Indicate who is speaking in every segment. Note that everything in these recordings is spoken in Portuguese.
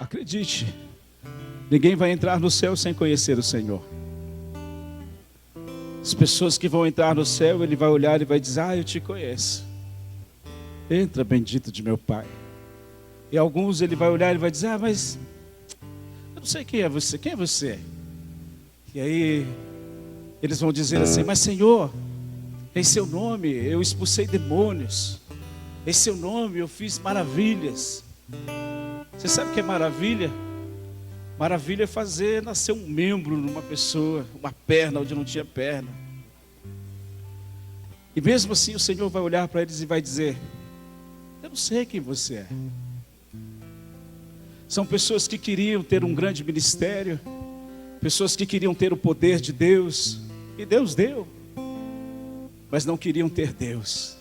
Speaker 1: Acredite, ninguém vai entrar no céu sem conhecer o Senhor. As pessoas que vão entrar no céu, ele vai olhar e vai dizer: eu te conheço. Entra, bendito de meu Pai. E alguns ele vai olhar e vai dizer: mas eu não sei quem é você. Quem é você? E aí eles vão dizer assim: mas Senhor, em seu nome eu expulsei demônios, em seu nome eu fiz maravilhas. Você sabe o que é maravilha? Maravilha é fazer nascer um membro numa pessoa, uma perna onde não tinha perna. E mesmo assim o Senhor vai olhar para eles e vai dizer: eu não sei quem você é. São pessoas que queriam ter um grande ministério, pessoas que queriam ter o poder de Deus, e Deus deu, mas não queriam ter Deus.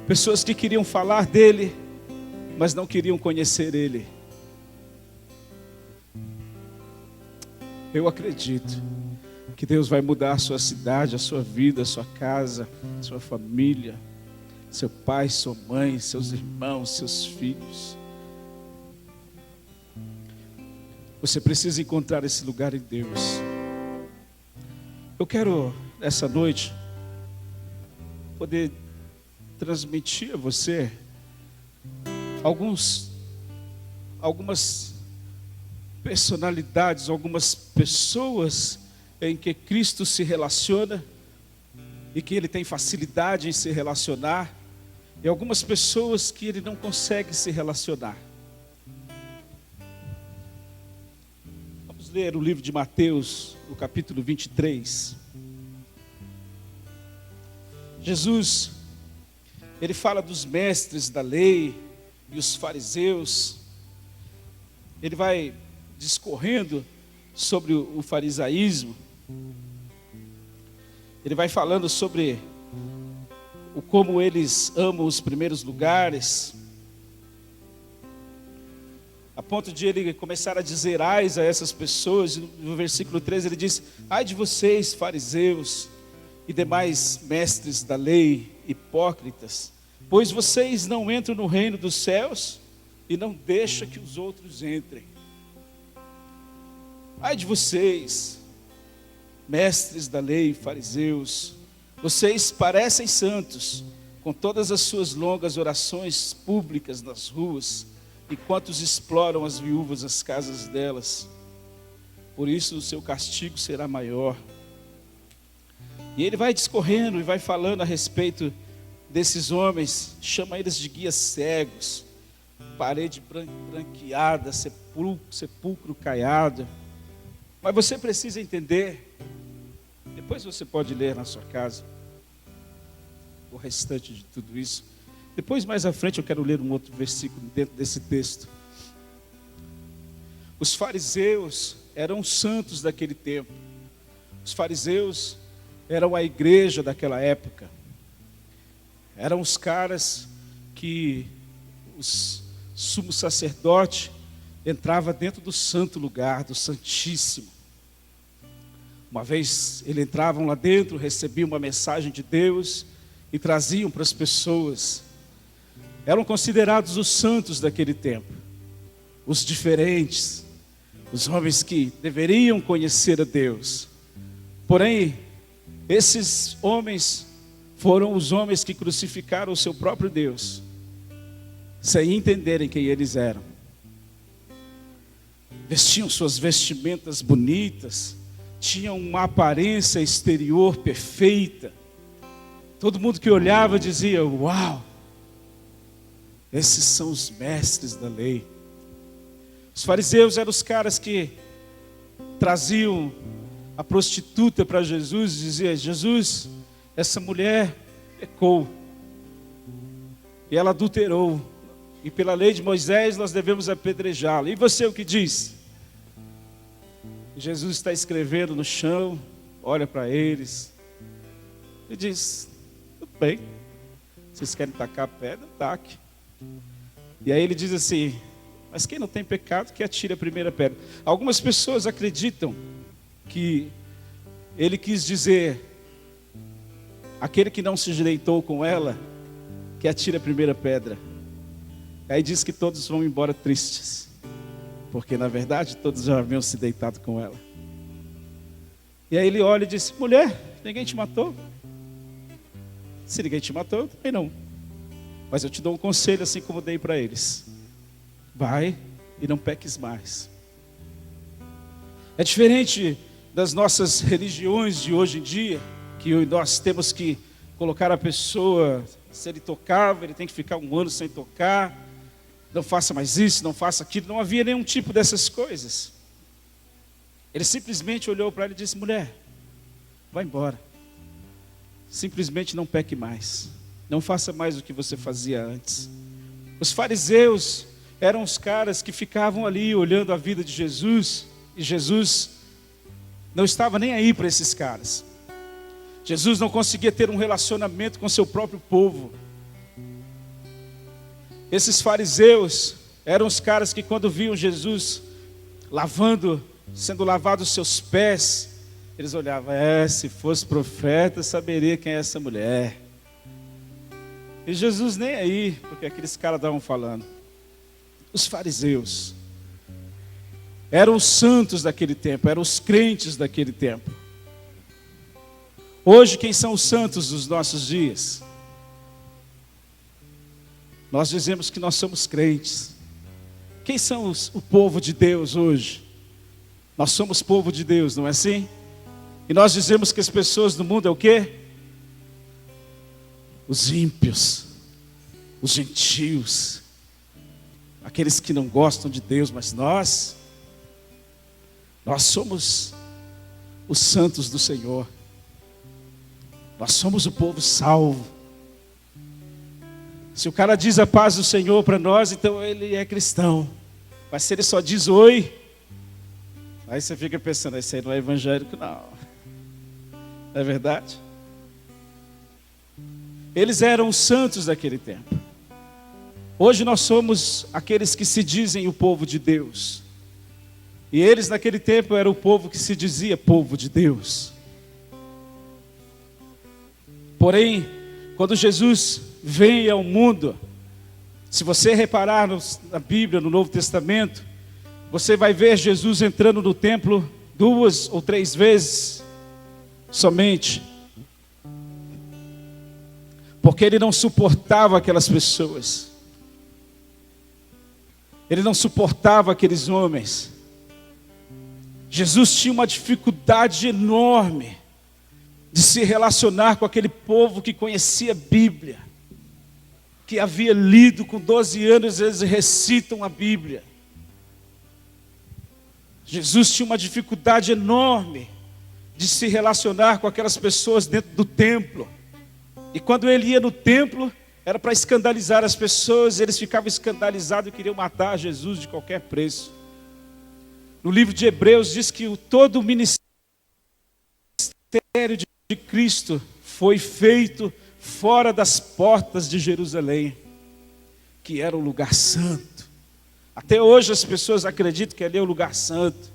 Speaker 1: Pessoas que queriam falar dele, mas não queriam conhecer ele. Eu acredito que Deus vai mudar a sua cidade, a sua vida, a sua casa, a sua família, seu pai, sua mãe, seus irmãos, seus filhos. Você precisa encontrar esse lugar em Deus. Eu quero, essa noite, poder transmitir a você algumas personalidades, algumas pessoas em que Cristo se relaciona e que ele tem facilidade em se relacionar, e algumas pessoas que ele não consegue se relacionar. Vamos ler o livro de Mateus, no capítulo 23. Jesus, ele fala dos mestres da lei e os fariseus. Ele vai discorrendo sobre o farisaísmo. Ele vai falando sobre como eles amam os primeiros lugares, a ponto de ele começar a dizer ais a essas pessoas. No versículo 13 ele diz: ai de vocês, fariseus e demais mestres da lei, hipócritas, pois vocês não entram no reino dos céus e não deixam que os outros entrem. Ai de vocês, mestres da lei, fariseus, vocês parecem santos, com todas as suas longas orações públicas nas ruas, enquanto exploram as viúvas as casas delas. Por isso o seu castigo será maior. E ele vai discorrendo e vai falando a respeito desses homens, chama eles de guias cegos, parede branqueada, sepulcro caiado. Mas você precisa entender, depois você pode ler na sua casa o restante de tudo isso. Depois, mais à frente, eu quero ler um outro versículo dentro desse texto. Os fariseus eram santos daquele tempo. Os fariseus eram a igreja daquela época. Eram os caras que os sumo sacerdote entrava dentro do santo lugar, do Santíssimo. Uma vez eles entravam lá dentro, recebiam uma mensagem de Deus e traziam para as pessoas. Eram considerados os santos daquele tempo, os diferentes, os homens que deveriam conhecer a Deus. Porém, esses homens foram os homens que crucificaram o seu próprio Deus, sem entenderem quem eles eram. Vestiam suas vestimentas bonitas, tinham uma aparência exterior perfeita. Todo mundo que olhava dizia: uau, esses são os mestres da lei. Os fariseus eram os caras que traziam a prostituta para Jesus e diziam: Jesus, essa mulher pecou e ela adulterou, e pela lei de Moisés nós devemos apedrejá-la. E você o que diz? Jesus está escrevendo no chão, olha para eles e diz: tudo bem, vocês querem tacar a pedra? Taque. E aí ele diz assim: mas quem não tem pecado, que atire a primeira pedra. Algumas pessoas acreditam que ele quis dizer: aquele que não se deitou com ela, que atire a primeira pedra. Aí diz que todos vão embora tristes, porque na verdade todos já haviam se deitado com ela. E aí ele olha e diz: mulher, ninguém te matou? Se ninguém te matou, eu também não. Mas eu te dou um conselho assim como dei para eles: vai e não peques mais. É diferente das nossas religiões de hoje em dia, que nós temos que colocar a pessoa, se ele tocava, ele tem que ficar 1 ano sem tocar, não faça mais isso, não faça aquilo. Não havia nenhum tipo dessas coisas. Ele simplesmente olhou para ela e disse: mulher, vai embora. Simplesmente não peque mais. Não faça mais o que você fazia antes. Os fariseus eram os caras que ficavam ali olhando a vida de Jesus, e Jesus não estava nem aí para esses caras. Jesus não conseguia ter um relacionamento com seu próprio povo. Esses fariseus eram os caras que, quando viam Jesus sendo lavados os seus pés, eles olhavam: se fosse profeta, saberia quem é essa mulher. E Jesus nem aí, porque aqueles caras estavam falando. Os fariseus eram os santos daquele tempo, eram os crentes daquele tempo. Hoje, quem são os santos dos nossos dias? Nós dizemos que nós somos crentes. Quem são o povo de Deus hoje? Nós somos povo de Deus, não é assim? E nós dizemos que as pessoas do mundo é o quê? Os ímpios, os gentios, aqueles que não gostam de Deus. Mas nós somos os santos do Senhor. Nós somos o povo salvo. Se o cara diz a paz do Senhor para nós, então ele é cristão. Mas se ele só diz oi, aí você fica pensando: esse aí não é evangélico, não. Não é verdade? Eles eram os santos daquele tempo. Hoje nós somos aqueles que se dizem o povo de Deus. E eles naquele tempo eram o povo que se dizia povo de Deus. Porém, quando Jesus vem ao mundo, se você reparar na Bíblia, no Novo Testamento, você vai ver Jesus entrando no templo 2 ou 3 vezes somente, porque ele não suportava aquelas pessoas, ele não suportava aqueles homens. Jesus tinha uma dificuldade enorme de se relacionar com aquele povo que conhecia a Bíblia, que havia lido com 12 anos, eles recitam a Bíblia. Jesus tinha uma dificuldade enorme de se relacionar com aquelas pessoas dentro do templo. E quando ele ia no templo, era para escandalizar as pessoas, eles ficavam escandalizados e queriam matar Jesus de qualquer preço. No livro de Hebreus diz que todo o ministério de Cristo foi feito fora das portas de Jerusalém, que era um lugar santo. Até hoje as pessoas acreditam que ali é o lugar santo.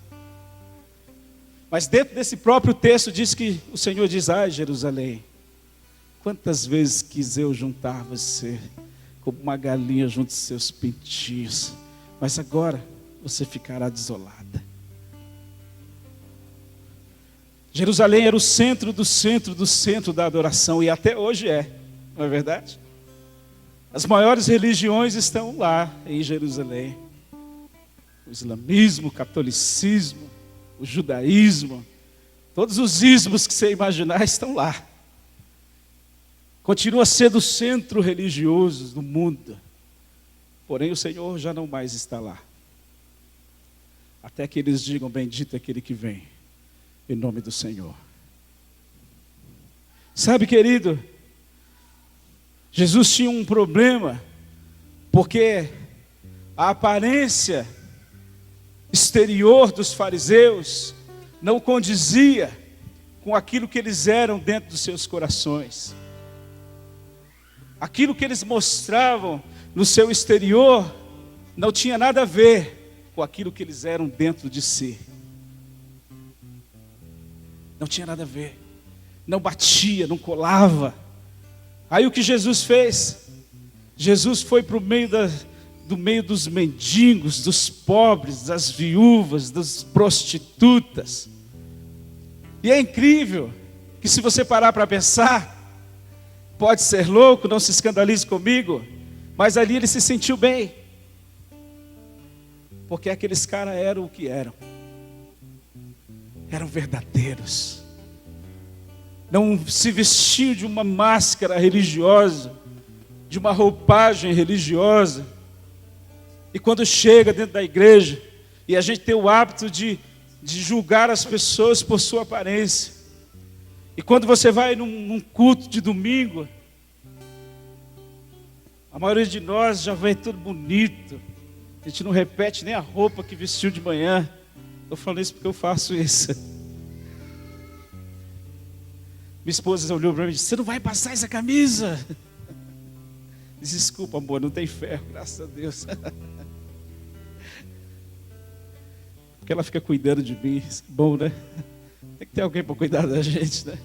Speaker 1: Mas dentro desse próprio texto diz que o Senhor diz: ai, Jerusalém, quantas vezes quis eu juntar você como uma galinha junto aos seus pintinhos, mas agora você ficará desolada. Jerusalém era o centro do centro do centro da adoração, e até hoje é, não é verdade? As maiores religiões estão lá em Jerusalém. O islamismo, o catolicismo, o judaísmo, todos os ismos que você imaginar estão lá. Continua sendo o centro religioso do mundo. Porém o Senhor já não mais está lá. Até que eles digam: bendito é aquele que vem em nome do Senhor. Sabe, querido, Jesus tinha um problema, porque a aparência exterior dos fariseus não condizia com aquilo que eles eram dentro dos seus corações. Aquilo que eles mostravam no seu exterior não tinha nada a ver com aquilo que eles eram dentro de si. Não tinha nada a ver. Não batia, não colava. Aí o que Jesus fez? Jesus foi para o meio do meio dos mendigos, dos pobres, das viúvas, das prostitutas. E é incrível que, se você parar para pensar, pode ser louco, não se escandalize comigo, mas ali ele se sentiu bem, porque aqueles caras eram o que eram verdadeiros, não se vestiam de uma máscara religiosa, de uma roupagem religiosa. E quando chega dentro da igreja, e a gente tem o hábito de julgar as pessoas por sua aparência, e quando você vai num culto de domingo, a maioria de nós já vem tudo bonito, a gente não repete nem a roupa que vestiu de manhã. Eu falo isso porque eu faço isso. Minha esposa olhou para mim e disse: você não vai passar essa camisa? Disse: desculpa, amor, não tem ferro, graças a Deus. Porque ela fica cuidando de mim. Bom, né? Tem que ter alguém para cuidar da gente, né?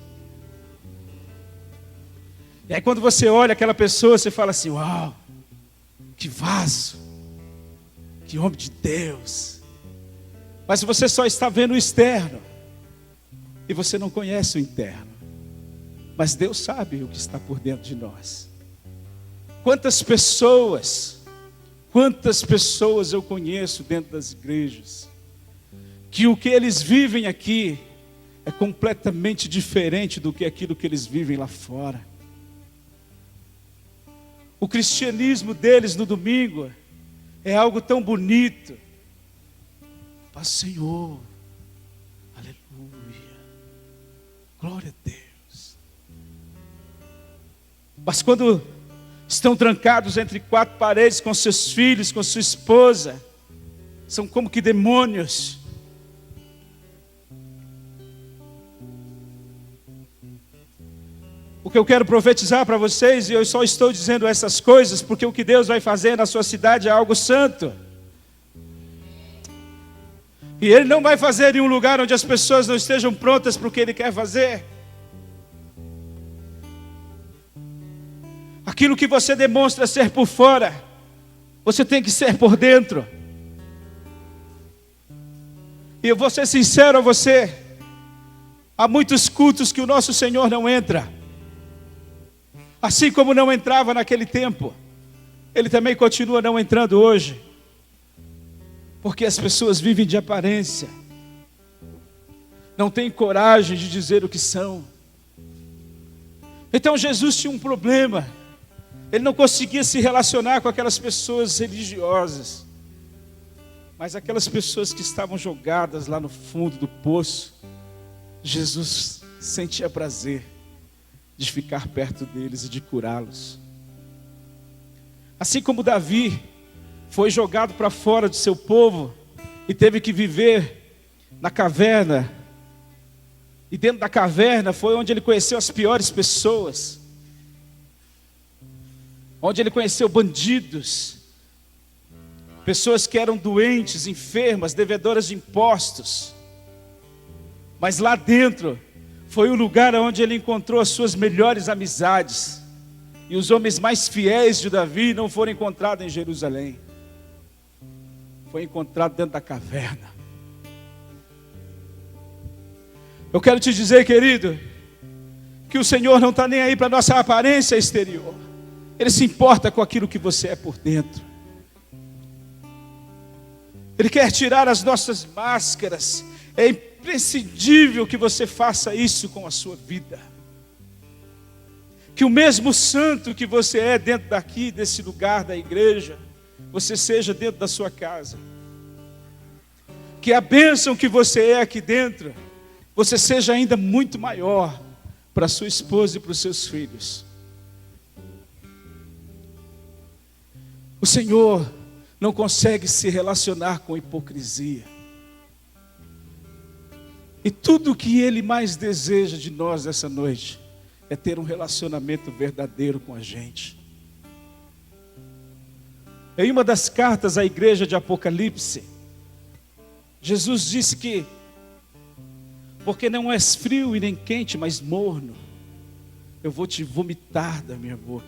Speaker 1: E aí quando você olha aquela pessoa, você fala assim: uau, que vaso, que homem de Deus. Mas você só está vendo o externo, e você não conhece o interno. Mas Deus sabe o que está por dentro de nós. Quantas pessoas eu conheço dentro das igrejas, que o que eles vivem aqui é completamente diferente do que aquilo que eles vivem lá fora. O cristianismo deles no domingo é algo tão bonito. Paz, Senhor, aleluia, glória a Deus. Mas quando estão trancados entre quatro paredes com seus filhos, com sua esposa, são como que demônios. O que eu quero profetizar para vocês, e eu só estou dizendo essas coisas porque o que Deus vai fazer na sua cidade é algo santo. E Ele não vai fazer em um lugar onde as pessoas não estejam prontas para o que Ele quer fazer. Aquilo que você demonstra ser por fora, você tem que ser por dentro. E eu vou ser sincero a você, há muitos cultos que o nosso Senhor não entra. Assim como não entrava naquele tempo, Ele também continua não entrando hoje. Porque as pessoas vivem de aparência, não têm coragem de dizer o que são. Então Jesus tinha um problema. Ele não conseguia se relacionar com aquelas pessoas religiosas. Mas aquelas pessoas que estavam jogadas lá no fundo do poço, Jesus sentia prazer de ficar perto deles e de curá-los. Assim como Davi foi jogado para fora do seu povo e teve que viver na caverna, e dentro da caverna foi onde ele conheceu as piores pessoas, onde ele conheceu bandidos, pessoas que eram doentes, enfermas, devedoras de impostos. Mas lá dentro foi o lugar onde ele encontrou as suas melhores amizades. E os homens mais fiéis de Davi não foram encontrados em Jerusalém, foi encontrado dentro da caverna. Eu quero te dizer, querido, que o Senhor não está nem aí para a nossa aparência exterior. Ele se importa com aquilo que você é por dentro. Ele quer tirar as nossas máscaras. É imprescindível que você faça isso com a sua vida. Que o mesmo santo que você é dentro daqui, desse lugar da igreja, você seja dentro da sua casa. Que a bênção que você é aqui dentro, você seja ainda muito maior para sua esposa e para os seus filhos. O Senhor não consegue se relacionar com hipocrisia. E tudo o que Ele mais deseja de nós essa noite é ter um relacionamento verdadeiro com a gente. Em uma das cartas à igreja de Apocalipse, Jesus disse que, porque não és frio e nem quente, mas morno, eu vou te vomitar da minha boca.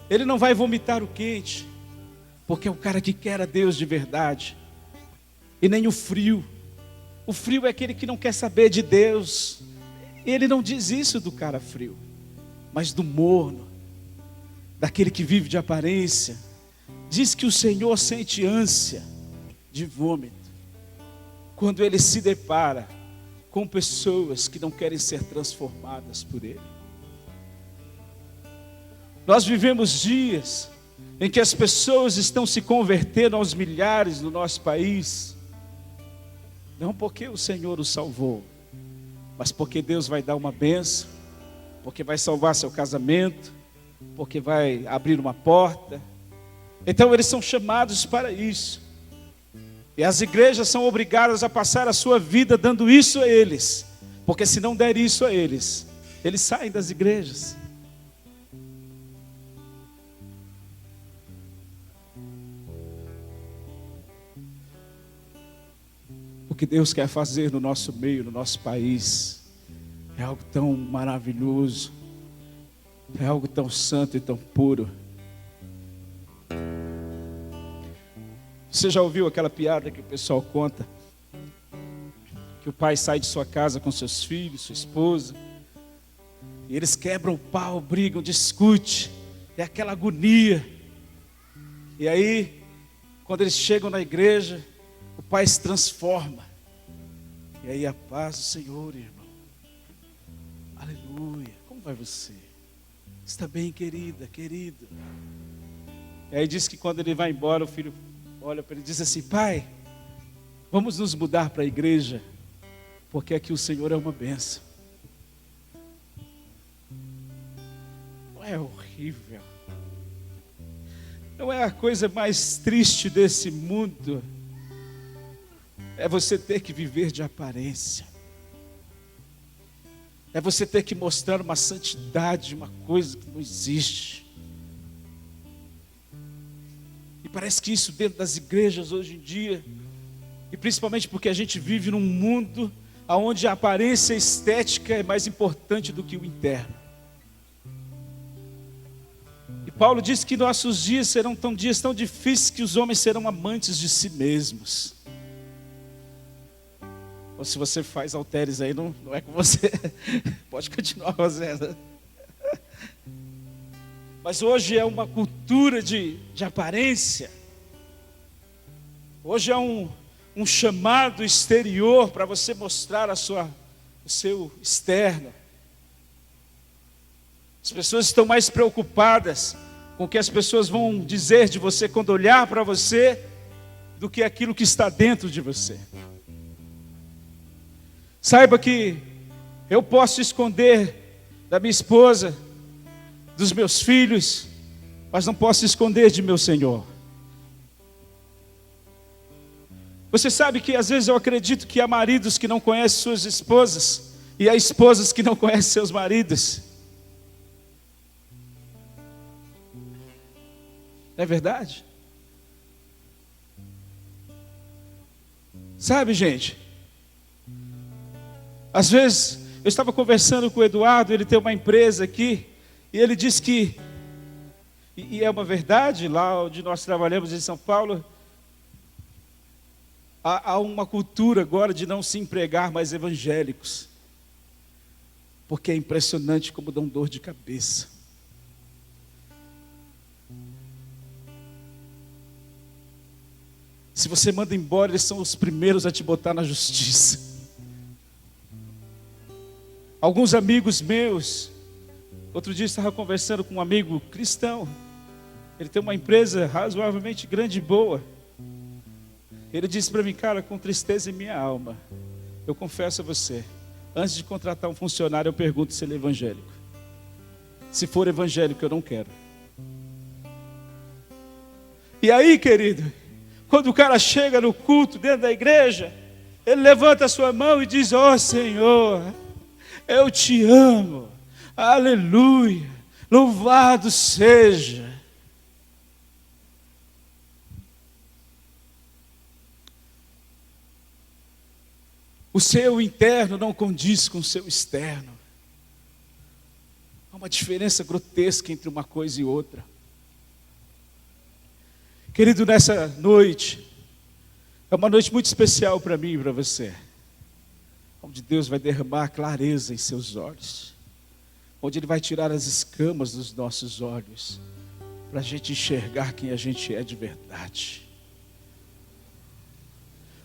Speaker 1: Ele não vai vomitar o quente, porque é o cara que quer a Deus de verdade. E nem o frio. O frio é aquele que não quer saber de Deus. Ele não diz isso do cara frio, mas do morno, daquele que vive de aparência. Diz que o Senhor sente ânsia de vômito quando ele se depara com pessoas que não querem ser transformadas por ele. Nós vivemos dias em que as pessoas estão se convertendo aos milhares no nosso país, não porque o Senhor os salvou, mas porque Deus vai dar uma bênção, porque vai salvar seu casamento, porque vai abrir uma porta. Então eles são chamados para isso. E as igrejas são obrigadas a passar a sua vida dando isso a eles, porque se não der isso a eles, eles saem das igrejas. O que Deus quer fazer no nosso meio, no nosso país, é algo tão maravilhoso, é algo tão santo e tão puro. Você já ouviu aquela piada que o pessoal conta? Que o pai sai de sua casa com seus filhos, sua esposa, e eles quebram o pau, brigam, discutem, é aquela agonia. E aí, quando eles chegam na igreja, o pai se transforma. E aí a paz do Senhor, irmão. Aleluia. Como vai você? Está bem, querida, querido? E aí diz que quando ele vai embora, o filho olha para ele e diz assim: pai, vamos nos mudar para a igreja, porque aqui o Senhor é uma bênção. Não é horrível? Não é a coisa mais triste desse mundo? É você ter que viver de aparência. É você ter que mostrar uma santidade, uma coisa que não existe. E parece que isso dentro das igrejas hoje em dia, e principalmente porque a gente vive num mundo onde a aparência estética é mais importante do que o interno. E Paulo diz que nossos dias serão dias tão difíceis que os homens serão amantes de si mesmos. Ou se você faz halteres aí, não é com você. Pode continuar fazendo. Mas hoje é uma cultura de aparência. Hoje é um chamado exterior para você mostrar o seu externo. As pessoas estão mais preocupadas com o que as pessoas vão dizer de você quando olhar para você, do que aquilo que está dentro de você. Saiba que eu posso esconder da minha esposa, dos meus filhos, mas não posso esconder de meu Senhor. Você sabe que às vezes eu acredito que há maridos que não conhecem suas esposas, e há esposas que não conhecem seus maridos. Não é verdade? Sabe, gente? Às vezes, eu estava conversando com o Eduardo, ele tem uma empresa aqui, e ele disse que, e é uma verdade, lá onde nós trabalhamos em São Paulo, há uma cultura agora de não se empregar mais evangélicos, porque é impressionante como dão dor de cabeça. Se você manda embora, eles são os primeiros a te botar na justiça. Alguns amigos meus, outro dia eu estava conversando com um amigo cristão, ele tem uma empresa razoavelmente grande e boa. Ele disse para mim: cara, com tristeza em minha alma, eu confesso a você, antes de contratar um funcionário, eu pergunto se ele é evangélico. Se for evangélico, eu não quero. E aí, querido, quando o cara chega no culto dentro da igreja, ele levanta a sua mão e diz: ó Senhor, eu te amo, aleluia, louvado seja. O seu interno não condiz com o seu externo. Há uma diferença grotesca entre uma coisa e outra. Querido, nessa noite, é uma noite muito especial para mim e para você, onde Deus vai derramar clareza em seus olhos, onde Ele vai tirar as escamas dos nossos olhos, para a gente enxergar quem a gente é de verdade.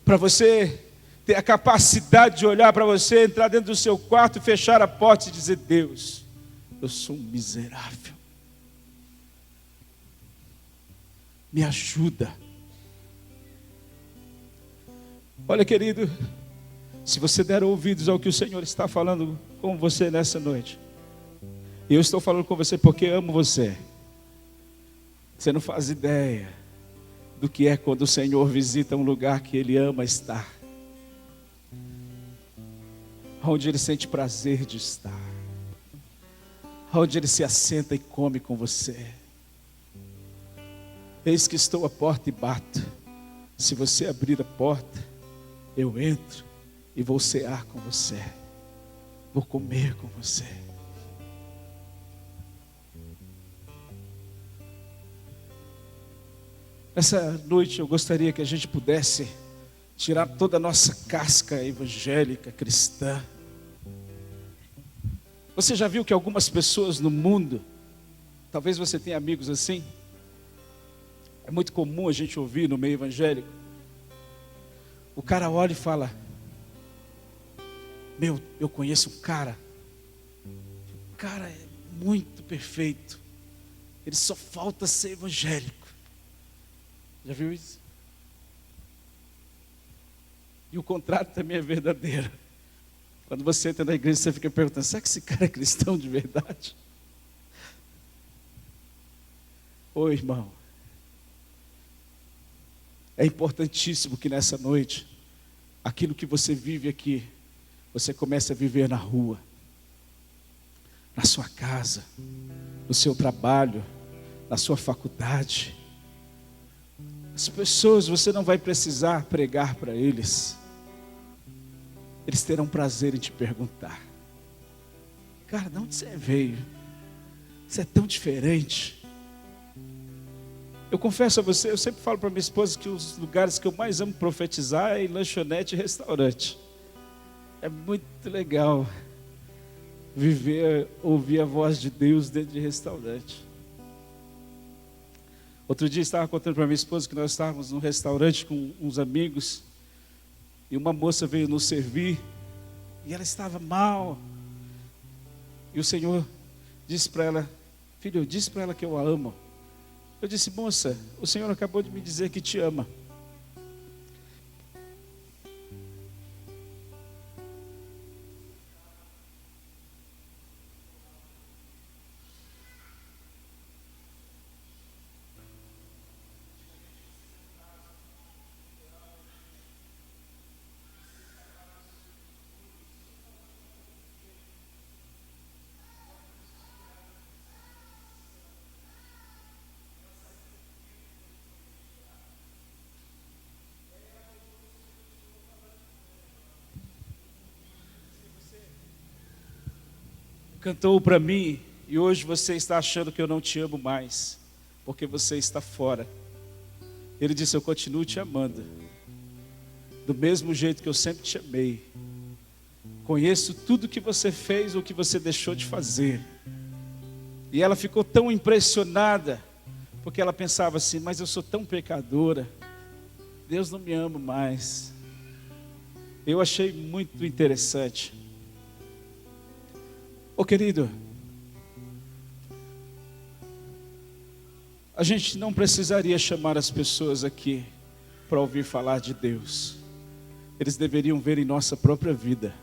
Speaker 1: Para você ter a capacidade de olhar para você, entrar dentro do seu quarto, fechar a porta e dizer: Deus, eu sou um miserável. Me ajuda. Olha, querido, se você der ouvidos ao que o Senhor está falando com você nessa noite, e eu estou falando com você porque amo você. Você não faz ideia do que é quando o Senhor visita um lugar que Ele ama estar, onde Ele sente prazer de estar, onde Ele se assenta e come com você. Eis que estou à porta e bato. Se você abrir a porta, eu entro e vou cear com você, vou comer com você. Essa noite eu gostaria que a gente pudesse tirar toda a nossa casca evangélica, cristã. Você já viu que algumas pessoas no mundo, talvez você tenha amigos assim, é muito comum a gente ouvir no meio evangélico, o cara olha e fala: eu conheço um cara, o cara é muito perfeito, ele só falta ser evangélico. Já viu isso? E o contrário também é verdadeiro. Quando você entra na igreja, você fica perguntando: será que esse cara é cristão de verdade? Ô irmão, é importantíssimo que nessa noite, aquilo que você vive aqui, você comece a viver na rua, na sua casa, no seu trabalho, na sua faculdade. As pessoas, você não vai precisar pregar para eles. Eles terão prazer em te perguntar: cara, de onde você veio? Você é tão diferente. Eu confesso a você, eu sempre falo para minha esposa que os lugares que eu mais amo profetizar é em lanchonete e restaurante. É muito legal ouvir a voz de Deus dentro de restaurante. Outro dia estava contando para minha esposa que nós estávamos num restaurante com uns amigos e uma moça veio nos servir e ela estava mal. E o Senhor disse para ela: filho, eu disse para ela que eu a amo. Eu disse: moça, o Senhor acabou de me dizer que te ama. Cantou para mim e hoje você está achando que eu não te amo mais, porque você está fora. Ele disse: eu continuo te amando, do mesmo jeito que eu sempre te amei. Conheço tudo que você fez ou que você deixou de fazer. E ela ficou tão impressionada, porque ela pensava assim: mas eu sou tão pecadora, Deus não me ama mais. Eu achei muito interessante. Ô querido, a gente não precisaria chamar as pessoas aqui para ouvir falar de Deus. Eles deveriam ver em nossa própria vida.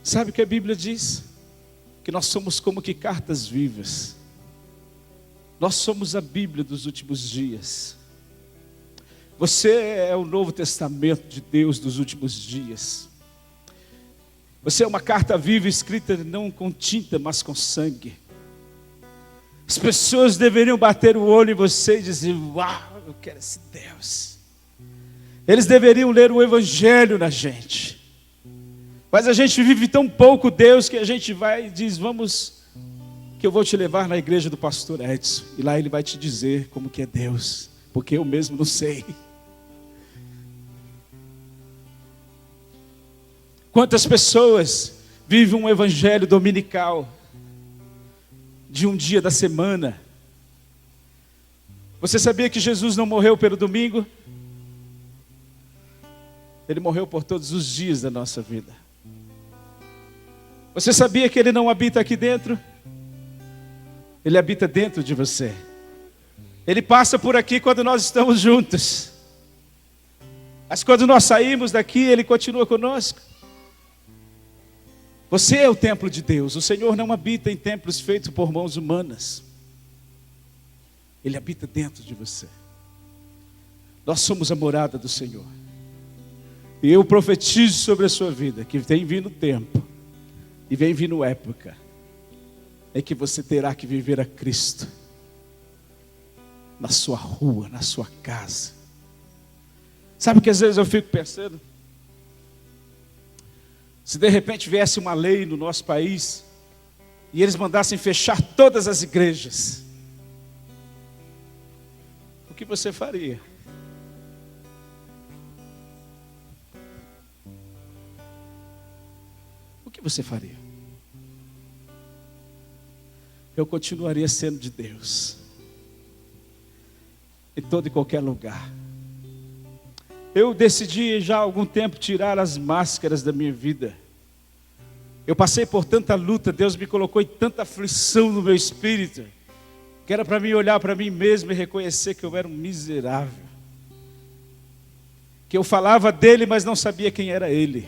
Speaker 1: Sabe o que a Bíblia diz? Que nós somos como que cartas vivas. Nós somos a Bíblia dos últimos dias. Você é o Novo Testamento de Deus dos últimos dias. Você é uma carta viva escrita não com tinta, mas com sangue. As pessoas deveriam bater o olho em você e dizer: uau, eu quero esse Deus. Eles deveriam ler o Evangelho na gente. Mas a gente vive tão pouco Deus que a gente vai e diz: vamos que eu vou te levar na igreja do pastor Edson. E lá ele vai te dizer como que é Deus, porque eu mesmo não sei. Quantas pessoas vivem um evangelho dominical de um dia da semana? Você sabia que Jesus não morreu pelo domingo? Ele morreu por todos os dias da nossa vida. Você sabia que Ele não habita aqui dentro? Ele habita dentro de você. Ele passa por aqui quando nós estamos juntos. Mas quando nós saímos daqui, Ele continua conosco. Você é o templo de Deus. O Senhor não habita em templos feitos por mãos humanas. Ele habita dentro de você. Nós somos a morada do Senhor. E eu profetizo sobre a sua vida que tem vindo tempo e vem vindo época em que você terá que viver a Cristo na sua rua, na sua casa. Sabe que às vezes eu fico pensando, se de repente viesse uma lei no nosso país e eles mandassem fechar todas as igrejas, o que você faria? O que você faria? Eu continuaria sendo de Deus, em todo e qualquer lugar. Eu decidi já há algum tempo tirar as máscaras da minha vida. Eu passei por tanta luta, Deus me colocou em tanta aflição no meu espírito, que era para mim olhar para mim mesmo e reconhecer que eu era um miserável. Que eu falava dele, mas não sabia quem era ele.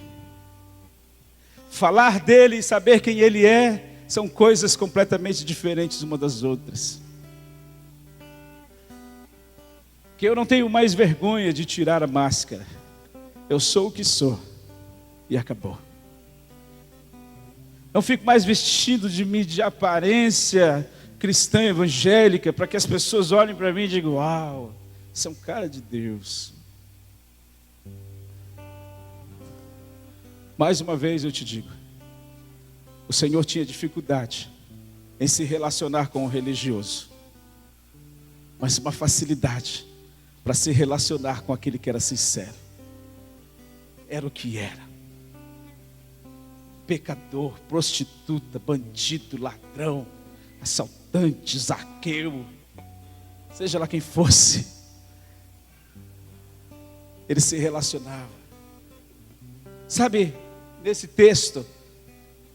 Speaker 1: Falar dele e saber quem ele é são coisas completamente diferentes uma das outras. Que eu não tenho mais vergonha de tirar a máscara. Eu sou o que sou e acabou. Não fico mais vestido de aparência cristã evangélica para que as pessoas olhem para mim e digam: uau, você é um cara de Deus. Mais uma vez eu te digo, o Senhor tinha dificuldade em se relacionar com o religioso, mas uma facilidade para se relacionar com aquele que era sincero. Era o que era. Pecador, prostituta, bandido, ladrão, assaltante, Zaqueu, seja lá quem fosse, ele se relacionava. Sabe, nesse texto,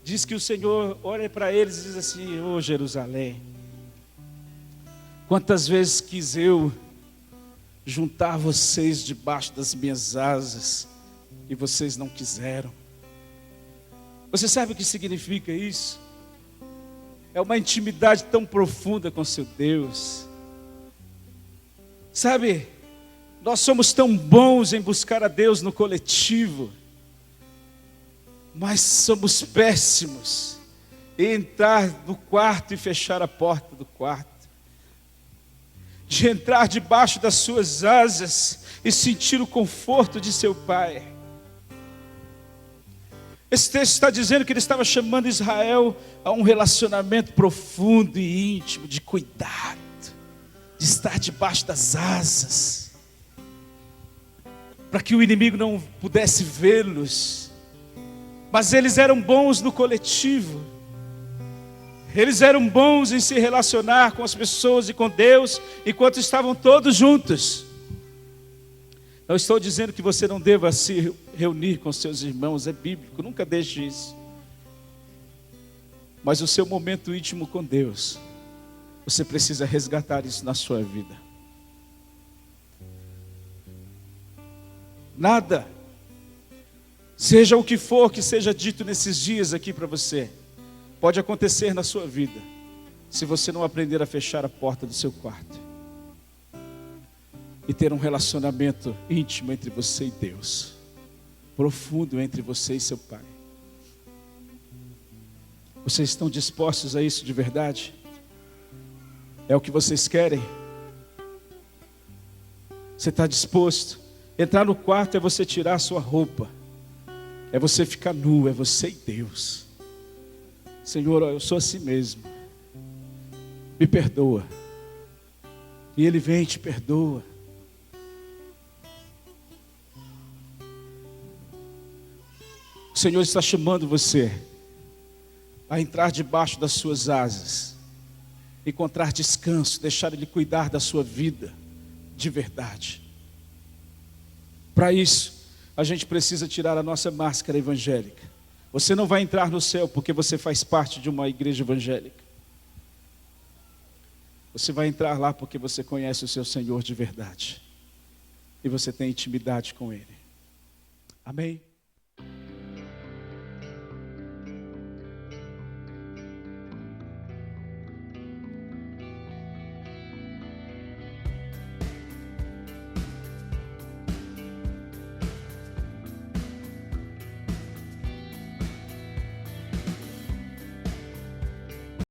Speaker 1: diz que o Senhor olha para eles e diz assim: ô Jerusalém, quantas vezes quis eu juntar vocês debaixo das minhas asas e vocês não quiseram. Você sabe o que significa isso? É uma intimidade tão profunda com seu Deus. Sabe, nós somos tão bons em buscar a Deus no coletivo, mas somos péssimos em entrar no quarto e fechar a porta do quarto. De entrar debaixo das suas asas e sentir o conforto de seu Pai. Esse texto está dizendo que ele estava chamando Israel a um relacionamento profundo e íntimo, de cuidado, de estar debaixo das asas, para que o inimigo não pudesse vê-los. Mas eles eram bons no coletivo. Eles eram bons em se relacionar com as pessoas e com Deus, enquanto estavam todos juntos. Não estou dizendo que você não deva se reunir com seus irmãos, é bíblico, nunca deixe isso. Mas o seu momento íntimo com Deus, você precisa resgatar isso na sua vida. Nada, seja o que for que seja dito nesses dias aqui para você, pode acontecer na sua vida, se você não aprender a fechar a porta do seu quarto e ter um relacionamento íntimo entre você e Deus, profundo entre você e seu Pai. Vocês estão dispostos a isso de verdade? É o que vocês querem? Você está disposto? Entrar no quarto é você tirar a sua roupa, é você ficar nu, é você e Deus. Senhor, eu sou assim mesmo. me perdoa. E Ele vem e te perdoa. O Senhor está chamando você a entrar debaixo das suas asas, encontrar descanso, deixar Ele cuidar da sua vida de verdade. Para isso, a gente precisa tirar a nossa máscara evangélica. Você não vai entrar no céu porque você faz parte de uma igreja evangélica. Você vai entrar lá porque você conhece o seu Senhor de verdade. E você tem intimidade com Ele. Amém?